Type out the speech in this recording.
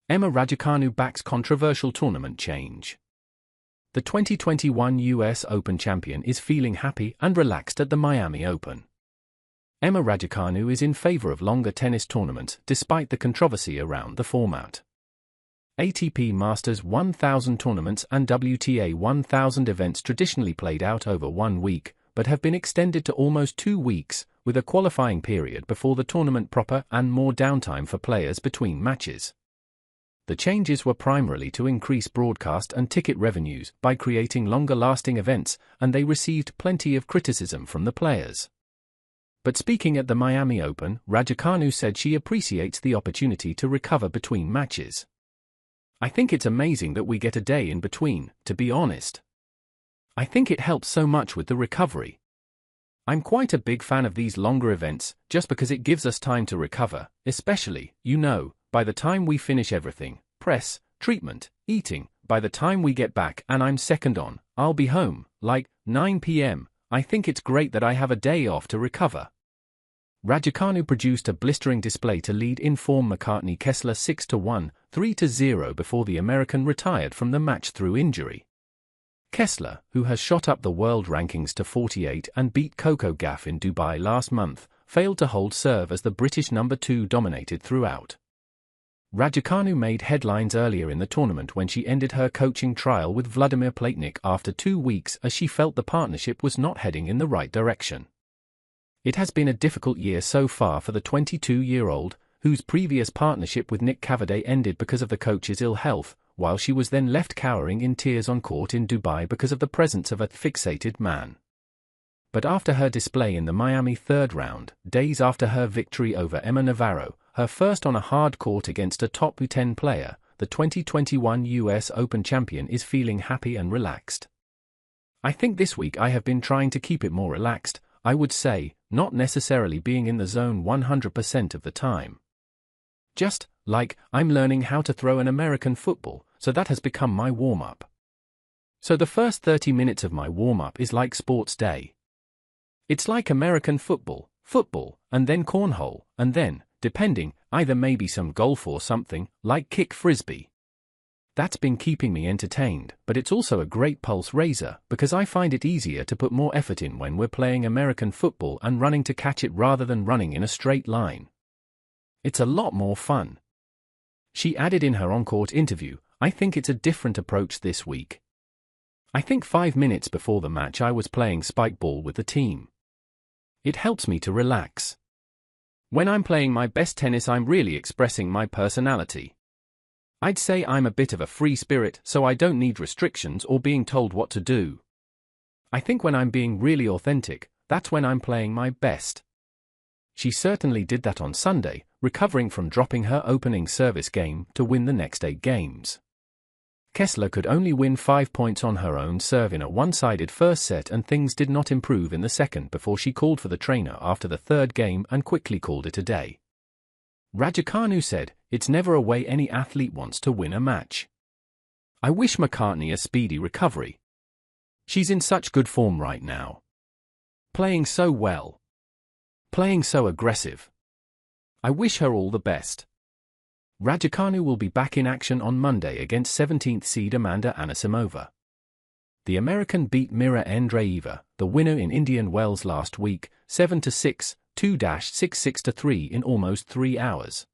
Emma Raducanu backs controversial tournament change. The 2021 US Open champion is feeling happy and relaxed at the Miami Open. Emma Raducanu is in favor of longer tennis tournaments despite the controversy around the format. ATP Masters 1000 tournaments and WTA 1000 events traditionally played out over 1 week, but have been extended to almost 2 weeks, with a qualifying period before the tournament proper and more downtime for players between matches. The changes were primarily to increase broadcast and ticket revenues by creating longer-lasting events, and they received plenty of criticism from the players. But speaking at the Miami Open, Raducanu said she appreciates the opportunity to recover between matches. "I think it's amazing that we get a day in between, to be honest. I think it helps so much with the recovery. I'm quite a big fan of these longer events, just because it gives us time to recover, especially, by the time we finish everything, press, treatment, eating, by the time we get back and I'm second on, I'll be home, like, 9 p.m, I think it's great that I have a day off to recover." Raducanu produced a blistering display to lead in-form McCartney Kessler 6-1, 3-0 before the American retired from the match through injury. Kessler, who has shot up the world rankings to 48 and beat Coco Gauff in Dubai last month, failed to hold serve as the British number 2 dominated throughout. Raducanu made headlines earlier in the tournament when she ended her coaching trial with Vladimir Platnik after 2 weeks as she felt the partnership was not heading in the right direction. It has been a difficult year so far for the 22-year-old, whose previous partnership with Nick Cavaday ended because of the coach's ill health, while she was then left cowering in tears on court in Dubai because of the presence of a fixated man. But after her display in the Miami third round, days after her victory over Emma Navarro, her first on a hard court against a top 10 player, the 2021 US Open champion is feeling happy and relaxed. "I think this week I have been trying to keep it more relaxed, I would say, not necessarily being in the zone 100% of the time. Just, like, I'm learning how to throw an American football, so that has become my warm-up. So the first 30 minutes of my warm-up is like sports day. It's like American football, and then cornhole, and then, depending, either maybe some golf or something, like kick frisbee. That's been keeping me entertained, but it's also a great pulse raiser because I find it easier to put more effort in when we're playing American football and running to catch it rather than running in a straight line. It's a lot more fun." She added in her on-court interview, "I think it's a different approach this week. I think 5 minutes before the match I was playing spike ball with the team. It helps me to relax. When I'm playing my best tennis I'm really expressing my personality. I'd say I'm a bit of a free spirit, so I don't need restrictions or being told what to do. I think when I'm being really authentic, that's when I'm playing my best." She certainly did that on Sunday, recovering from dropping her opening service game to win the next 8 games. Kessler could only win 5 points on her own serve in a one-sided first set, and things did not improve in the second before she called for the trainer after the third game and quickly called it a day. Raducanu said, "It's never a way any athlete wants to win a match. I wish McCartney a speedy recovery. She's in such good form right now. Playing so well. Playing so aggressive. I wish her all the best." Raducanu will be back in action on Monday against 17th seed Amanda Anisimova. The American beat Mira Andreeva, the winner in Indian Wells last week, 7-6, 2-6-6-3 in almost 3 hours.